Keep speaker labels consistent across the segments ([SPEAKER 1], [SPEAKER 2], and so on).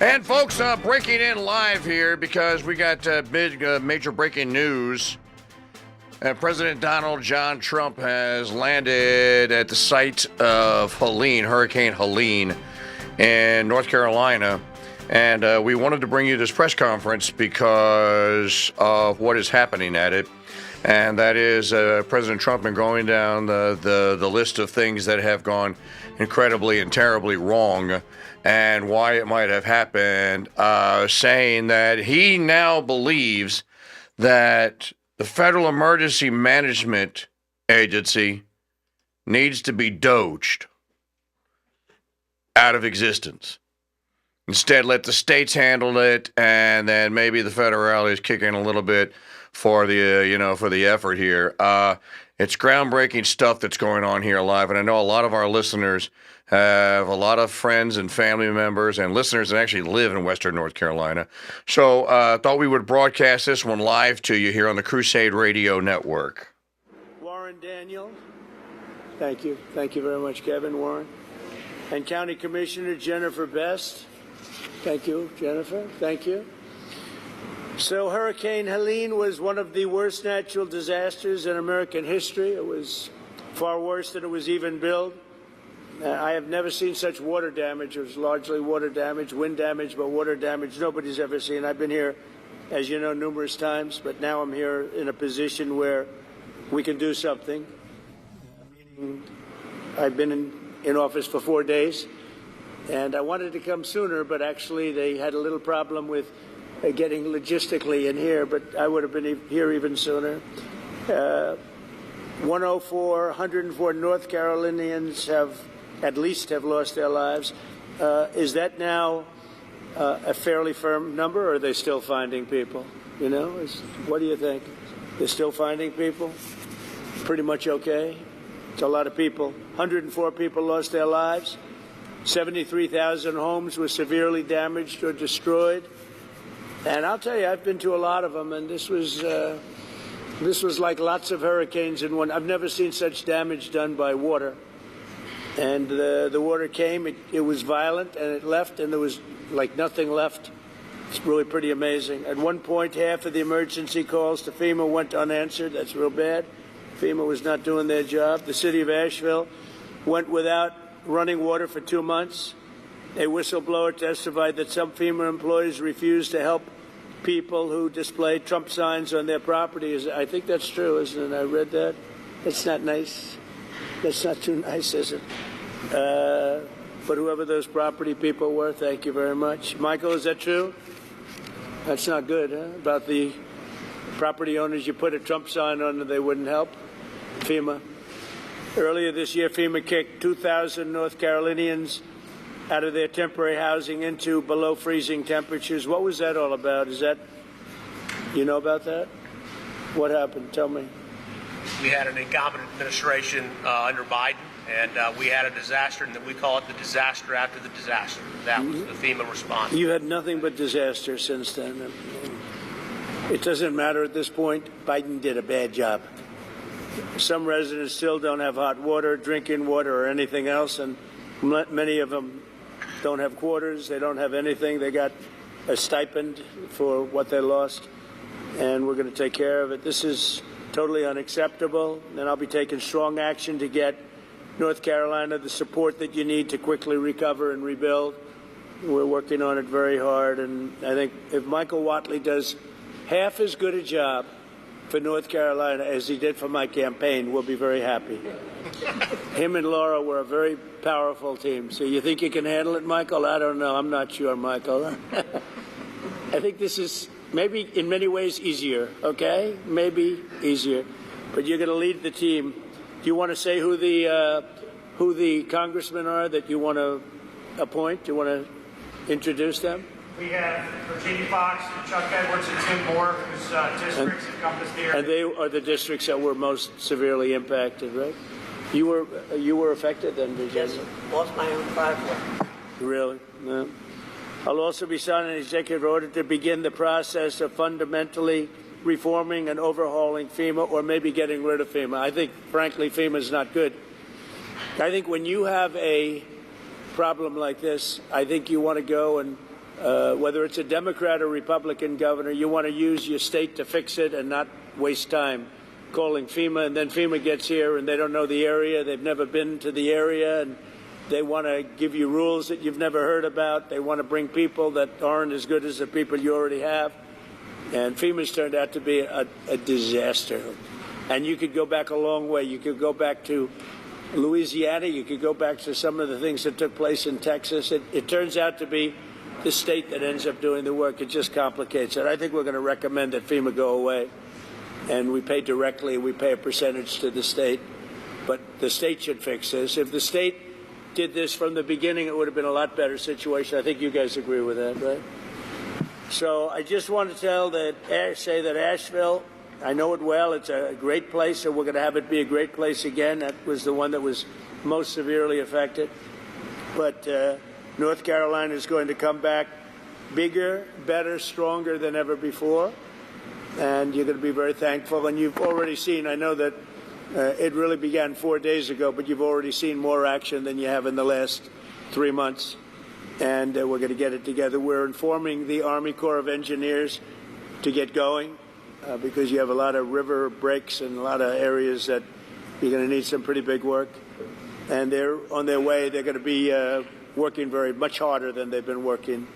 [SPEAKER 1] And folks, breaking in live here because we got major breaking news. President Donald John Trump has landed at the site of Helene, Hurricane Helene in North Carolina. And we wanted to bring you this press conference because of what is happening at it. And that is President Trump been going down the list of things that have gone incredibly and terribly wrong and why it might have happened, saying that he now believes that the Federal Emergency Management Agency needs to be doged out of existence. Instead, let the states handle it, and then maybe the federalities kick in a little bit for the for the effort here. It's groundbreaking stuff that's going on here live, and I know a lot of our listeners have a lot of friends and family members and listeners that actually live in Western North Carolina. So I thought we would broadcast this one live to you here on the Crusade Radio Network.
[SPEAKER 2] Warren Daniel. Thank you. Thank you very much, Kevin. Warren. And County Commissioner Jennifer Best. Thank you, Jennifer. Thank you. So Hurricane Helene was one of the worst natural disasters in American history. It was far worse than it was even billed. I have never seen such water damage. It was largely water damage, wind damage, but water damage nobody's ever seen. I've been here, as you know, numerous times, but now I'm here in a position where we can do something. I've been in office for 4 days, and I wanted to come sooner, but actually they had a little problem with getting logistically in here, but I would have been here even sooner. 104 North Carolinians have lost their lives. Is that now a fairly firm number, or are they still finding people? You know, what do you think? They're still finding people? Pretty much okay? It's a lot of people. 104 people lost their lives. 73,000 homes were severely damaged or destroyed. And I'll tell you, I've been to a lot of them, and this was like lots of hurricanes in one. I've never seen such damage done by water. And the water came, it was violent, and it left, and there was like nothing left. It's really pretty amazing. At one point, half of the emergency calls to FEMA went unanswered. That's real bad. FEMA was not doing their job. The city of Asheville went without running water for 2 months. A whistleblower testified that some FEMA employees refused to help people who displayed Trump signs on their property. I think that's true, isn't it? I read that. That's not nice. That's not too nice, is it? But whoever those property people were, thank you very much. Michael, is that true? That's not good, huh? About the property owners you put a Trump sign on and they wouldn't help? FEMA. Earlier this year, FEMA kicked 2,000 North Carolinians out of their temporary housing into below freezing temperatures. What was that all about? You know about that? What happened? Tell me.
[SPEAKER 3] We had an incompetent administration under Biden, and we had a disaster, and we call it the disaster after the disaster. That was the FEMA response.
[SPEAKER 2] You had nothing but disaster since then. It doesn't matter at this point. Biden did a bad job. Some residents still don't have hot water, drinking water, or anything else, and many of them don't have quarters. They don't have anything. They got a stipend for what they lost, and we're going to take care of it. This is totally unacceptable, and I'll be taking strong action to get North Carolina the support that you need to quickly recover and rebuild. We're working on it very hard, and I think if Michael Whatley does half as good a job for North Carolina as he did for my campaign, we'll be very happy. Him and Laura were a very powerful team. So you think you can handle it, Michael? I don't know. I'm not sure, Michael. I think this is maybe in many ways easier, okay? Maybe easier. But you're going to lead the team. Do you want to say who the congressmen are that you want to appoint? Do you want to introduce them?
[SPEAKER 4] We have Virginia Fox, Chuck Edwards, and Tim Moore, whose districts encompass the area.
[SPEAKER 2] And they are the districts that were most severely impacted, right? You were affected then, Virginia?
[SPEAKER 5] Yes, lost my own driveway.
[SPEAKER 2] Really? No. I'll also be signing an executive order to begin the process of fundamentally reforming and overhauling FEMA, or maybe getting rid of FEMA. I think, frankly, FEMA is not good. I think when you have a problem like this, I think you want to go and whether it's a Democrat or Republican governor, you want to use your state to fix it and not waste time calling FEMA, and then FEMA gets here and they don't know the area, they've never been to the area, and they want to give you rules that you've never heard about. They want to bring people that aren't as good as the people you already have. And FEMA's turned out to be a disaster. And you could go back a long way. You could go back to Louisiana. You could go back to some of the things that took place in Texas. It turns out to be the state that ends up doing the work. It just complicates it. I think we're going to recommend that FEMA go away. And we pay directly. We pay a percentage to the state. But the state should fix this. If the state did this from the beginning, it would have been a lot better situation. I think you guys agree with that, right? So I just want to say that Asheville, I know it well. It's a great place, so we're going to have it be a great place again. That was the one that was most severely affected. But North Carolina is going to come back bigger, better, stronger than ever before. And you're going to be very thankful. And you've already seen, I know that it really began 4 days ago, but you've already seen more action than you have in the last 3 months. And we're going to get it together. We're informing the Army Corps of Engineers to get going because you have a lot of river breaks and a lot of areas that you're going to need some pretty big work. And they're on their way. They're going to be working much harder than they've been working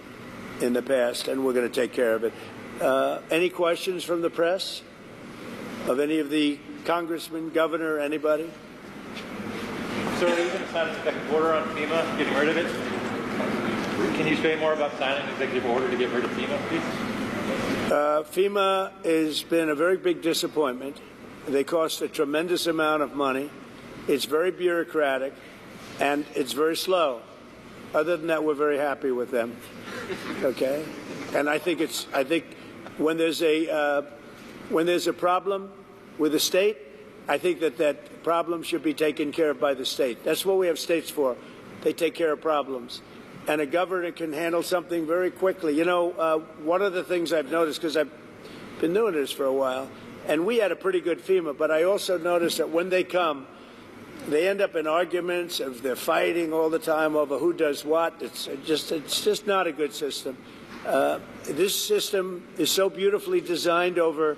[SPEAKER 2] in the past, and we're going to take care of it. Any questions from the press of any of the congressman, governor, anybody?
[SPEAKER 6] So are you going to sign an executive order on FEMA, getting rid of it? Can you say more about signing an executive order to get rid of FEMA, please?
[SPEAKER 2] FEMA has been a very big disappointment. They cost a tremendous amount of money. It's very bureaucratic, and it's very slow. Other than that, we're very happy with them. Okay, and I think when there's a problem with the state, I think that problem should be taken care of by the state. That's what we have states for. They take care of problems. And a governor can handle something very quickly. You know, one of the things I've noticed, because I've been doing this for a while, and we had a pretty good FEMA, but I also noticed that when they come, they end up in arguments. They're fighting all the time over who does what. It's just not a good system. This system is so beautifully designed over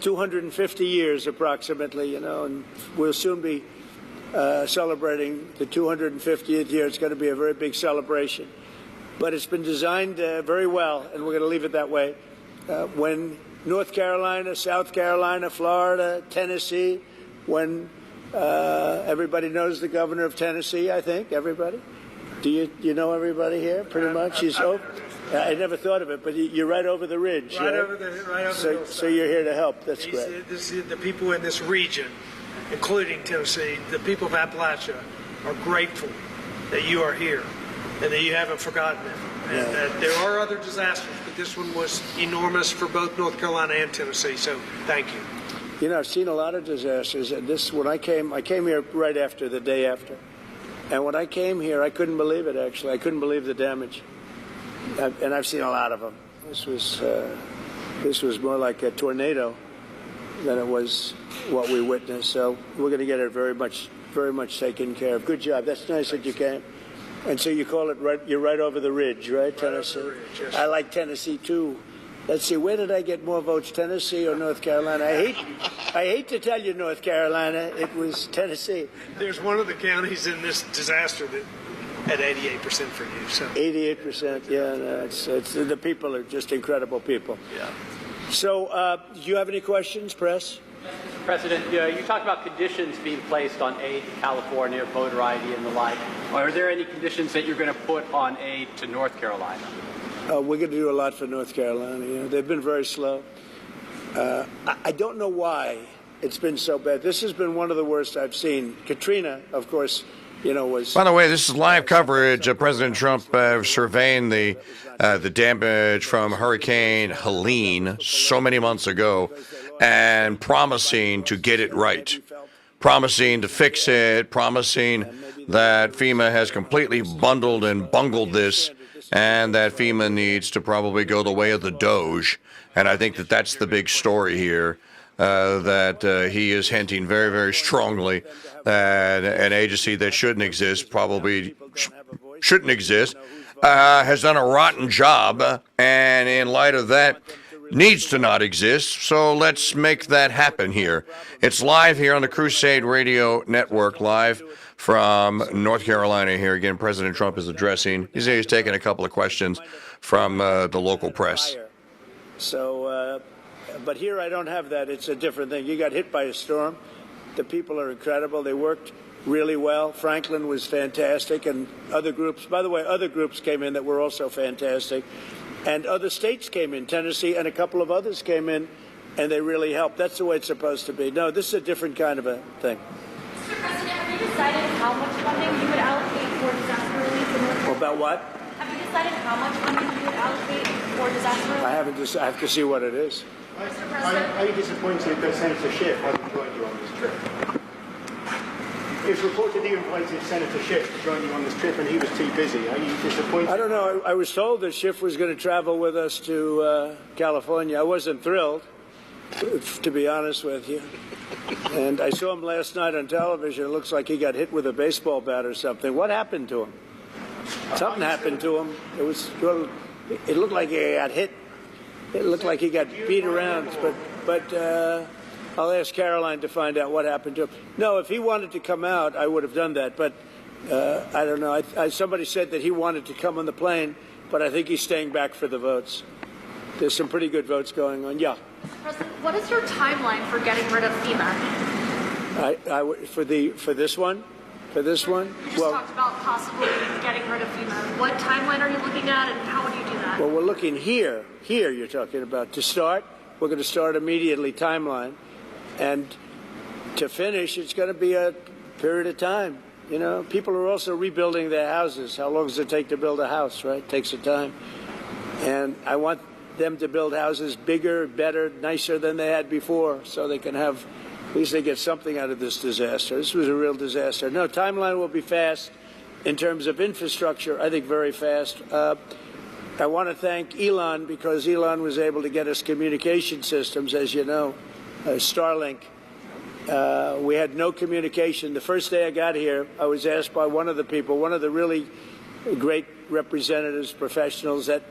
[SPEAKER 2] 250 years approximately, you know, and we'll soon be celebrating the 250th year. It's going to be a very big celebration. But it's been designed very well, and we're going to leave it that way. When North Carolina, South Carolina, Florida, Tennessee, when everybody knows the governor of Tennessee, I think, everybody? Do you know everybody here, pretty much? I never thought of it, but you're right over the ridge.
[SPEAKER 7] Right over the hillside.
[SPEAKER 2] So you're here to help. That's great.
[SPEAKER 7] The people in this region, including Tennessee, the people of Appalachia, are grateful that you are here and that you haven't forgotten them. And that there are other disasters, but this one was enormous for both North Carolina and Tennessee. So thank you.
[SPEAKER 2] You know, I've seen a lot of disasters. And when I came here right after, the day after. And when I came here, I couldn't believe it, actually. I couldn't believe the damage. And I've seen a lot of them. This was more like a tornado than it was what we witnessed. So we're going to get it very much taken care of. Good job. That's nice that you came. And so you call it you're right over the ridge, right, Tennessee?
[SPEAKER 7] Over the ridge, yes.
[SPEAKER 2] I like Tennessee too. Let's see, where did I get more votes, Tennessee or North Carolina? I hate to tell you, North Carolina, it was Tennessee.
[SPEAKER 7] There's one of the counties in this disaster that had 88% for you. So
[SPEAKER 2] 88%, yeah. No, it's the people are just incredible people.
[SPEAKER 7] yeah.
[SPEAKER 2] So, do you have any questions, press?
[SPEAKER 8] Mr. President, you talked about conditions being placed on aid to California, voter ID and the like. Are there any conditions that you're going to put on aid to North Carolina?
[SPEAKER 2] We're going to do a lot for North Carolina. You know, they've been very slow. I don't know why it's been so bad. This has been one of the worst I've seen. Katrina, of course, you know, was...
[SPEAKER 1] By the way, this is live coverage. President Trump surveying the damage from Hurricane Helene so many months ago and promising to get it right, promising to fix it, promising that FEMA has completely bundled and bungled this, and that FEMA needs to probably go the way of the Doge. And I think that that's the big story here, that he is hinting very, very strongly that an agency that shouldn't exist probably shouldn't exist, has done a rotten job, and in light of that, needs to not exist. So let's make that happen here. It's live here on the Crusade Radio Network, live from North Carolina here. Again, President Trump is addressing. He's taking a couple of questions from the local press.
[SPEAKER 2] So, but here I don't have that. It's a different thing. You got hit by a storm. The people are incredible. They worked really well. Franklin was fantastic, and other groups, by the way, other groups came in that were also fantastic. And other states came in, Tennessee and a couple of others came in, and they really helped. That's the way it's supposed to be. No, this is a different kind of a thing.
[SPEAKER 9] Mr. President, have you decided how much funding you would allocate for disaster relief in North Carolina?
[SPEAKER 2] About what?
[SPEAKER 9] Have you decided how much funding you would allocate for disaster relief?
[SPEAKER 2] I haven't. I have to see what it is.
[SPEAKER 9] Mr. President?
[SPEAKER 4] Are you disappointed that Senator Schiff hasn't joined you on this trip? It's reported you invited Senator Schiff to join you on this trip and he was too busy. Are you disappointed?
[SPEAKER 2] I don't know. I was told that Schiff was going to travel with us to California. I wasn't thrilled, to be honest with you. And I saw him last night on television. It looks like he got hit with a baseball bat or something. What happened to him? Something happened to him. It looked like he got hit. It looked like he got beat around. But I'll ask Caroline to find out what happened to him. No, if he wanted to come out, I would have done that. But I don't know. Somebody said that he wanted to come on the plane, but I think he's staying back for the votes. There's some pretty good votes going on. Yeah.
[SPEAKER 9] President, what is your timeline for getting rid of FEMA?
[SPEAKER 2] For this one? For this one?
[SPEAKER 9] You just talked about possibly getting rid of FEMA. What timeline are you looking at, and how would you do that?
[SPEAKER 2] Well, we're looking here. Here you're talking about. To start, we're going to start immediately, timeline. And to finish, it's going to be a period of time. You know, people are also rebuilding their houses. How long does it take to build a house, right? It takes some time. And I want them to build houses bigger, better, nicer than they had before, so they can have, at least they get something out of this disaster. This was a real disaster. No, timeline will be fast. In terms of infrastructure, I think very fast. I want to thank Elon, because Elon was able to get us communication systems, as you know. Starlink. We had no communication. The first day I got here, I was asked by one of the people, one of the really great representatives, professionals, that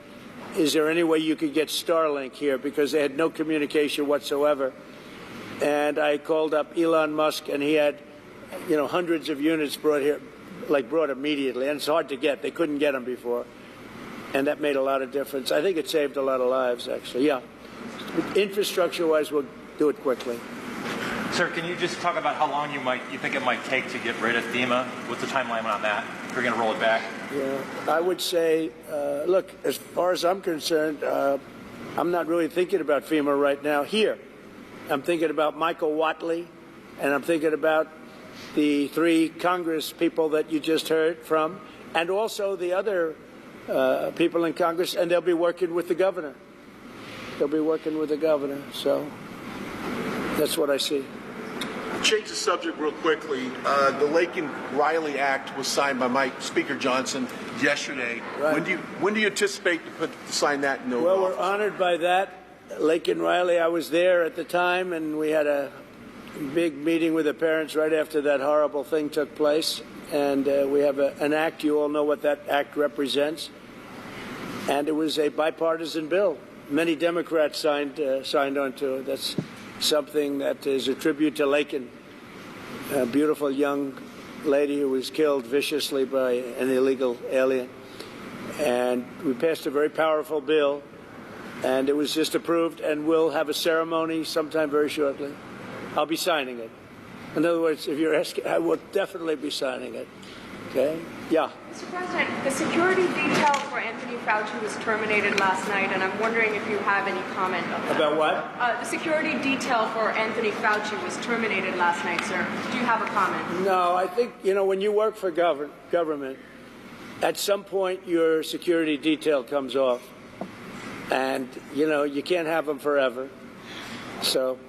[SPEAKER 2] is there any way you could get Starlink here, because they had no communication whatsoever. And I called up Elon Musk, and he had, hundreds of units brought here, brought immediately. And it's hard to get. They couldn't get them before. And that made a lot of difference. I think it saved a lot of lives, actually. Yeah. Infrastructure-wise, we'll do it quickly.
[SPEAKER 6] Sir, can you just talk about how long you think it might take to get rid of FEMA? What's the timeline on that? If we're going to roll it back?
[SPEAKER 2] Yeah, I would say, look, as far as I'm concerned, I'm not really thinking about FEMA right now here. I'm thinking about Michael Watley, and I'm thinking about the 3 Congress people that you just heard from, and also the other people in Congress, and they'll be working with the governor. They'll be working with the governor, so that's what I see.
[SPEAKER 10] Change the subject real quickly. The Laken Riley Act was signed by Speaker Johnson yesterday.
[SPEAKER 2] Right.
[SPEAKER 10] When do you anticipate to sign that into
[SPEAKER 2] Well,
[SPEAKER 10] office?
[SPEAKER 2] we're honored by that. Laken Riley, I was there at the time, and we had a big meeting with the parents right after that horrible thing took place. And we have an act. You all know what that act represents. And it was a bipartisan bill. Many Democrats signed onto it. That's something that is a tribute to Laken, a beautiful young lady who was killed viciously by an illegal alien. And we passed a very powerful bill, and it was just approved, and we'll have a ceremony sometime very shortly. I'll be signing it. In other words, if you're asking, I will definitely be signing it. Okay? Yeah.
[SPEAKER 11] Mr. President, the security detail for Anthony Fauci was terminated last night, and I'm wondering if you have any comment on that.
[SPEAKER 2] About what?
[SPEAKER 11] The security detail for Anthony Fauci was terminated last night, sir. Do you have a comment?
[SPEAKER 2] No, I think, when you work for government, at some point your security detail comes off. And, you can't have them forever. So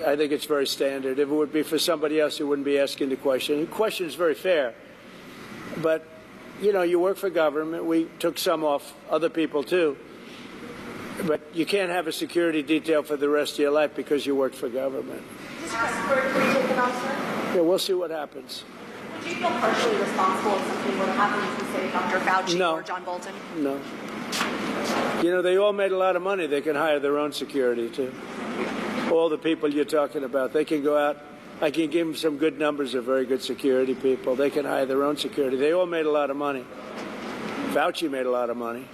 [SPEAKER 2] I think it's very standard. If it would be for somebody else, you wouldn't be asking the question. The question is very fair. But, you work for government. We took some off, other people too. But you can't have a security detail for the rest of your life because you work for government.
[SPEAKER 9] Is this passport taken off, sir?
[SPEAKER 2] Yeah, we'll see what happens.
[SPEAKER 11] Would you feel partially responsible if something were to happen to, say, Dr. Fauci or John Bolton?
[SPEAKER 2] No. You know, they all made a lot of money. They can hire their own security, too. All the people you're talking about, they can go out. I can give them some good numbers of very good security people. They can hire their own security. They all made a lot of money. Fauci made a lot of money.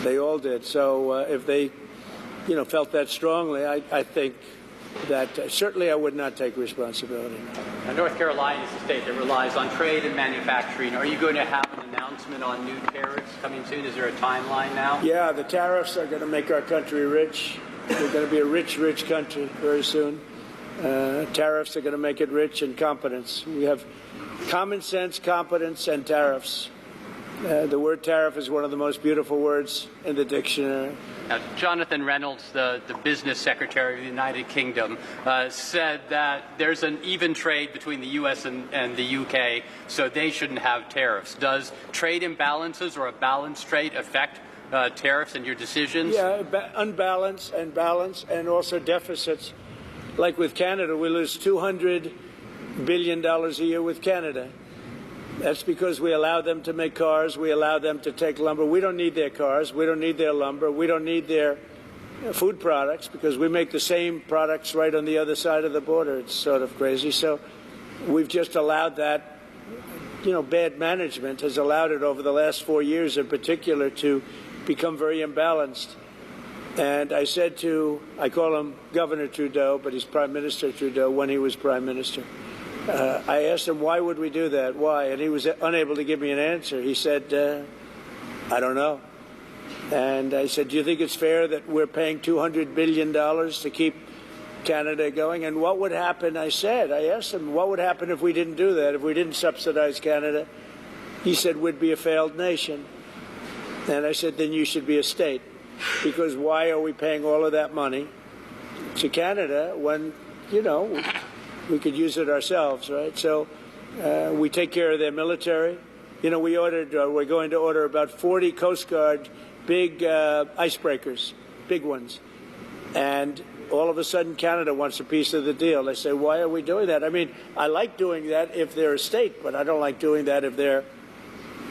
[SPEAKER 2] They all did. So if they, felt that strongly, I think that certainly I would not take responsibility.
[SPEAKER 8] Now, North Carolina is a state that relies on trade and manufacturing. Are you going to have an announcement on new tariffs coming soon? Is there a timeline now?
[SPEAKER 2] Yeah, the tariffs are going to make our country rich. We're going to be a rich, rich country very soon. Tariffs are going to make it rich, and competence. We have common sense, competence, and tariffs. The word tariff is one of the most beautiful words in the dictionary.
[SPEAKER 8] Now, Jonathan Reynolds, the business secretary of the United Kingdom, said that there's an even trade between the U.S. and the U.K., so they shouldn't have tariffs. Does trade imbalances or a balanced trade affect tariffs and your decisions?
[SPEAKER 2] Yeah, unbalanced and balance, and also deficits. Like with Canada, we lose $200 billion a year with Canada. That's because we allow them to make cars. We allow them to take lumber. We don't need their cars. We don't need their lumber. We don't need their food products because we make the same products right on the other side of the border. It's sort of crazy. So we've just allowed that. Bad management has allowed it over the last 4 years in particular to become very imbalanced. And I said I call him Governor Trudeau, but he's Prime Minister Trudeau when he was Prime Minister. I asked him, why would we do that? Why? And he was unable to give me an answer. He said, I don't know. And I said, do you think it's fair that we're paying $200 billion to keep Canada going? And what would happen, I asked him, what would happen if we didn't do that, if we didn't subsidize Canada? He said, we'd be a failed nation. And I said, then you should be a state. Because why are we paying all of that money to Canada when, we could use it ourselves, right? So we take care of their military. We're going to order about 40 Coast Guard big icebreakers, big ones. And all of a sudden, Canada wants a piece of the deal. They say, why are we doing that? I mean, I like doing that if they're a state, but I don't like doing that if they're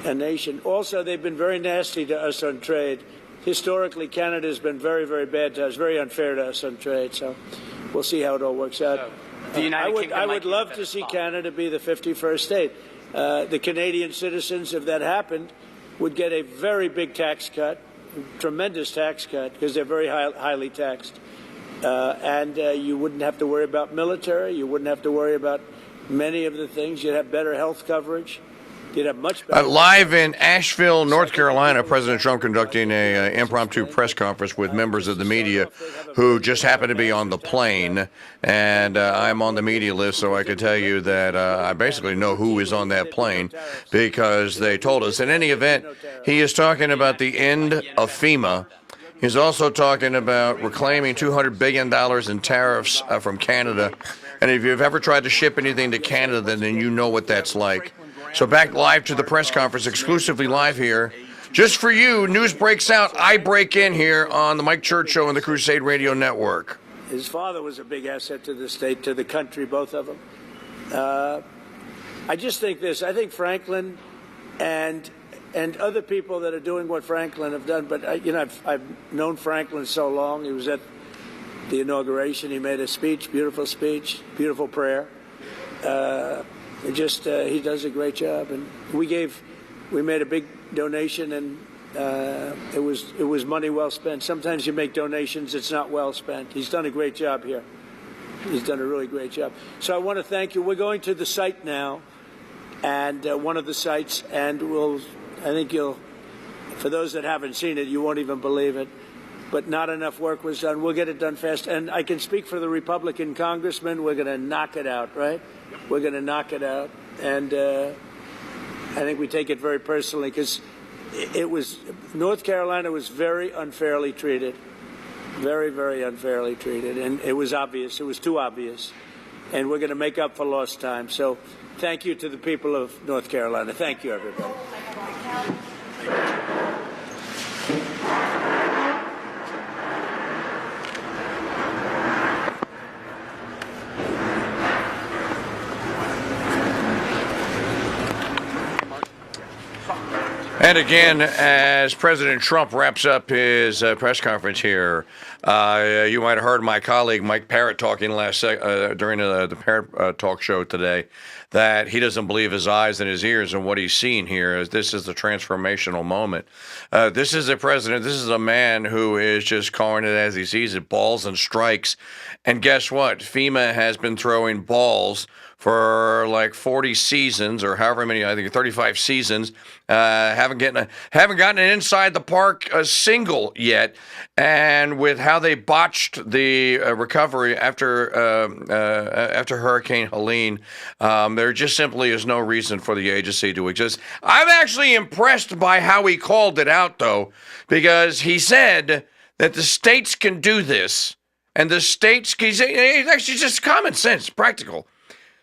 [SPEAKER 2] a nation. Also, they've been very nasty to us on trade. Historically, Canada has been very, very bad to us, very unfair to us on trade. So we'll see how it all works out. I would love to see Canada be the 51st state. The Canadian citizens, if that happened, would get a very big tax cut, tremendous tax cut, because they're very highly taxed. And you wouldn't have to worry about military. You wouldn't have to worry about many of the things. You'd have better health coverage. You'd have much better.
[SPEAKER 1] Live in Asheville, North Carolina, President Trump conducting an impromptu press conference with members of the media who just happened to be on the plane. And I'm on the media list, so I can tell you that I basically know who is on that plane because they told us. In any event, he is talking about the end of FEMA. He's also talking about reclaiming $200 billion in tariffs from Canada. And if you've ever tried to ship anything to Canada, then you know what that's like. So back live to the press conference, exclusively live here. Just for you, news breaks out. I break in here on the Mike Church Show and the Crusade Radio Network.
[SPEAKER 2] His father was a big asset to the state, to the country, both of them. I just think this. I think Franklin and other people that are doing what Franklin have done. But, I've known Franklin so long. He was at the inauguration. He made a speech, beautiful prayer. He does a great job, and we made a big donation, and it was money well spent. Sometimes you make donations, it's not well spent. He's done a great job here. He's done a really great job. So I want to thank you. We're going to the site now, and one of the sites, and for those that haven't seen it, you won't even believe it. But not enough work was done. We'll get it done fast. And I can speak for the Republican congressman. We're going to knock it out, right? We're going to knock it out. And I think we take it very personally because North Carolina was very unfairly treated. Very, very unfairly treated. And it was obvious. It was too obvious. And we're going to make up for lost time. So thank you to the people of North Carolina. Thank you, everybody.
[SPEAKER 1] And again, as President Trump wraps up his press conference here, you might have heard my colleague Mike Parrott talking during the Parrott talk show today that he doesn't believe his eyes and his ears, and what he's seeing here is this is the transformational moment. This is a president. This is a man who is just calling it as he sees it, balls and strikes. And guess what? FEMA has been throwing balls for like 40 seasons, or however many, I think 35 seasons. Haven't gotten an inside the park single yet. And with how they botched the recovery after Hurricane Helene, there just simply is no reason for the agency to exist. I'm actually impressed by how he called it out, though, because he said that the states can do this, and the states, it's actually just common sense, practical.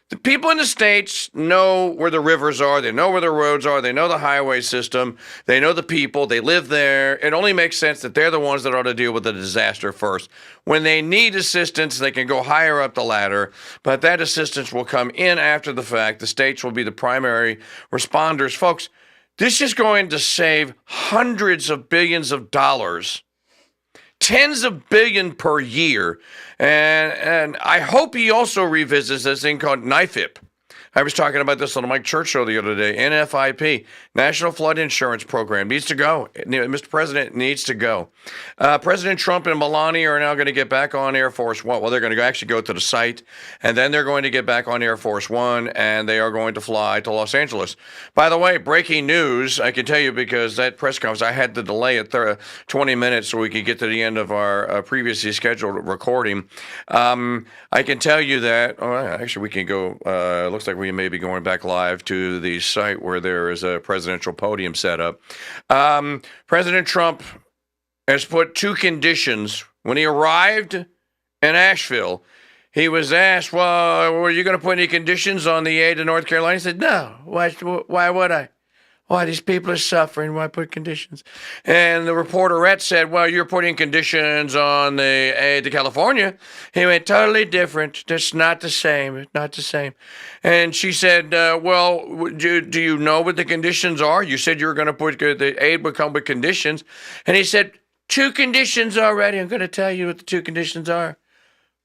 [SPEAKER 1] The people in the states know where the rivers are. They know where the roads are. They know the highway system. They know the people. They live there. It only makes sense that they're the ones that ought to deal with the disaster first. When they need assistance, they can go higher up the ladder, but that assistance will come in after the fact. The states will be the primary responders. Folks, this is going to save hundreds of billions of dollars, tens of billions per year. And I hope he also revisits this thing called NIFIP. I was talking about this on the Mike Church show the other day. NFIP, National Flood Insurance Program, needs to go. Mr. President, needs to go. President Trump and Melania are now going to get back on Air Force One. Well, they're going to actually go to the site, and then they're going to get back on Air Force One, and they are going to fly to Los Angeles. By the way, breaking news, I can tell you, because that press conference, I had to delay it 20 minutes so we could get to the end of our previously scheduled recording. I can tell you that, actually, we can go, looks like we may be going back live to the site where there is a presidential podium set up. President Trump has put two conditions. When he arrived in Asheville, he was asked, well, were you going to put any conditions on the aid to North Carolina? He said, no. Why would I? Why, these people are suffering. Why put conditions? And the reporterette said, well, you're putting conditions on the aid to California. He went, totally different. That's not the same. It's not the same. And she said, well, do you know what the conditions are? You said you were going to put the aid would come with conditions. And he said, two conditions already. I'm going to tell you what the two conditions are.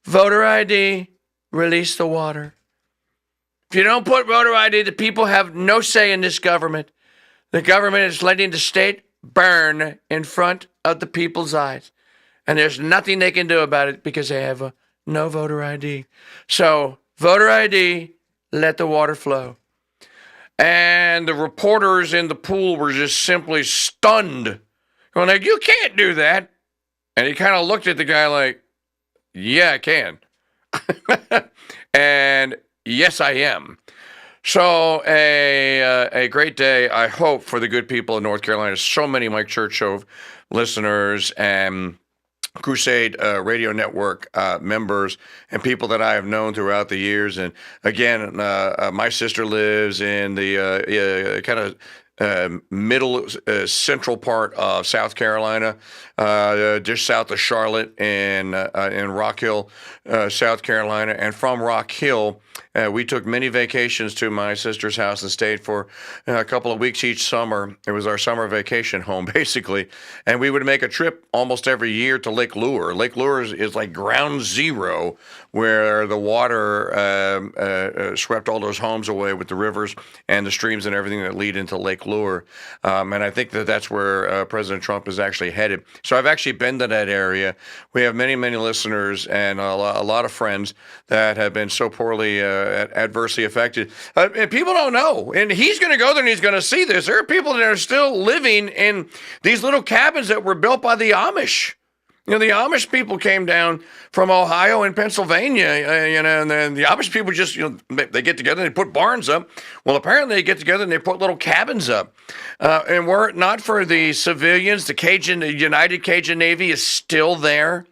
[SPEAKER 1] Voter ID, release the water. If you don't put voter ID, the people have no say in this government. The government is letting the state burn in front of the people's eyes. And there's nothing they can do about it because they have no voter ID. So, voter ID, let the water flow. And the reporters in the pool were just simply stunned. Going like, you can't do that. And he kind of looked at the guy like, yeah, I can. And yes, I am. So a great day, I hope, for the good people of North Carolina. So many Mike Church Show listeners and Crusade Radio Network members and people that I have known throughout the years. And again, my sister lives in the kind of middle central part of South Carolina, just south of Charlotte in Rock Hill, South Carolina. And from Rock Hill, we took many vacations to my sister's house and stayed for a couple of weeks each summer. It was our summer vacation home, basically. And we would make a trip almost every year to Lake Lure. Lake Lure is like ground zero, where the water swept all those homes away with the rivers and the streams and everything that lead into Lake Lure. And I think that's where President Trump is actually headed. So I've actually been to that area. We have many, many listeners and a lot of friends that have been so poorly adversely affected. And people don't know. And he's going to go there and he's going to see this. There are people that are still living in these little cabins that were built by the Amish. You know, the Amish people came down from Ohio and Pennsylvania, and then the Amish people just, they get together and they put barns up. Well, apparently they get together and they put little cabins up. And were it not for the civilians, the United Cajun Navy is still there.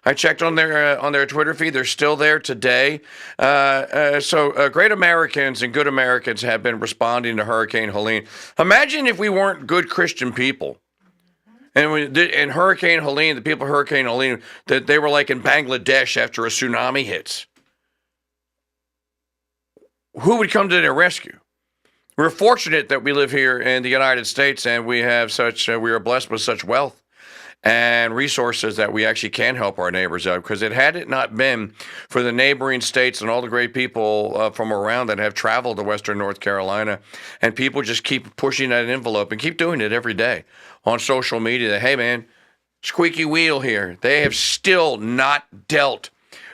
[SPEAKER 1] I checked on their Twitter feed. They're still there today. So great Americans and good Americans have been responding to Hurricane Helene. Imagine if we weren't good Christian people. And in Hurricane Helene, the people of Hurricane Helene, that they were like in Bangladesh after a tsunami hits. Who would come to their rescue? We're fortunate that we live here in the United States and we have we are blessed with such wealth and resources that we actually can help our neighbors out. Because had it not been for the neighboring states and all the great people from around that have traveled to Western North Carolina, and people just keep pushing that envelope and keep doing it every day on social media, that, hey, man, squeaky wheel here. They have still not dealt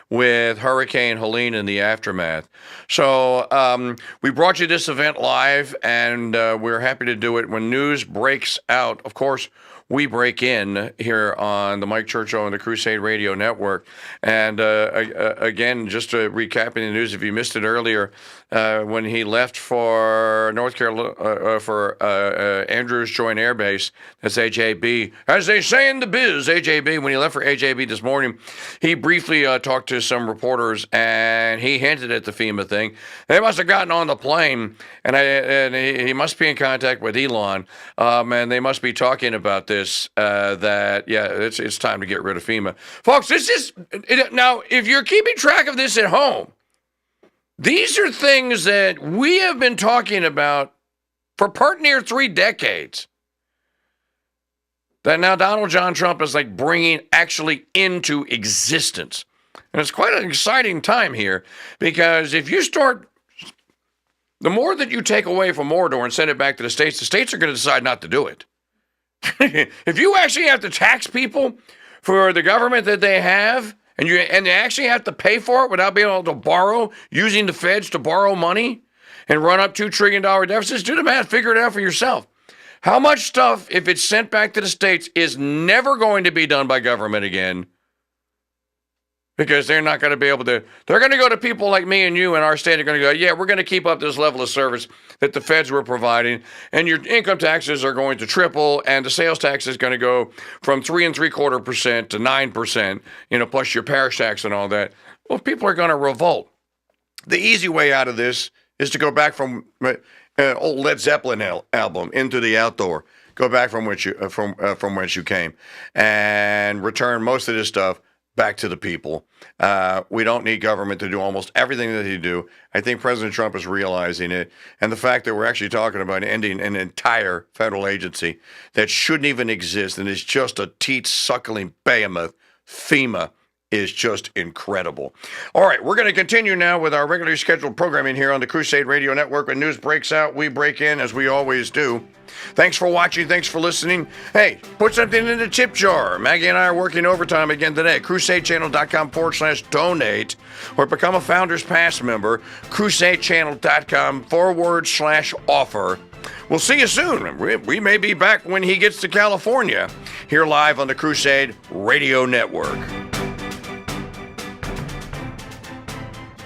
[SPEAKER 1] with Hurricane Helene and the aftermath. So we brought you this event live, and we're happy to do it. When news breaks out, of course, we break in here on the Mike Churchill and the Crusade Radio Network. And again, just to recapping the news, if you missed it earlier, when he left for North Carolina, for Andrews Joint Air Base, that's AJB, as they say in the biz, AJB, when he left for AJB this morning, he briefly talked to some reporters, and he hinted at the FEMA thing. They must have gotten on the plane, and he must be in contact with Elon, and they must be talking about this, that, yeah, it's time to get rid of FEMA. Folks, this is, now, if you're keeping track of this at home, these are things that we have been talking about for part near 3 decades. That now Donald John Trump is like bringing actually into existence. And it's quite an exciting time here, because if you start, the more that you take away from Mordor and send it back to the states are going to decide not to do it. If you actually have to tax people for the government that they have, and they actually have to pay for it without being able to borrow, using the feds to borrow money and run up $2 trillion deficits, do the math, figure it out for yourself. How much stuff, if it's sent back to the states, is never going to be done by government again? Because they're not going to be able to, they're going to go to people like me and you in our state, are going to go, yeah, we're going to keep up this level of service that the feds were providing, and your income taxes are going to triple, and the sales tax is going to go from 3.75% to 9%, plus your parish tax and all that. Well, people are going to revolt. The easy way out of this is to go back from old Led Zeppelin album, Into the Outdoor. Go back from whence you came, and return most of this stuff back to the people. We don't need government to do almost everything that they do. I think President Trump is realizing it. And the fact that we're actually talking about ending an entire federal agency that shouldn't even exist and is just a teat-suckling behemoth, FEMA, is just incredible. All right, we're going to continue now with our regularly scheduled programming here on the Crusade Radio Network. When news breaks out, we break in, as we always do. Thanks for watching. Thanks for listening. Hey, put something in the tip jar. Maggie and I are working overtime again today. CrusadeChannel.com/donate, or become a Founders Pass member. CrusadeChannel.com/offer. We'll see you soon. We may be back when he gets to California, here live on the Crusade Radio Network.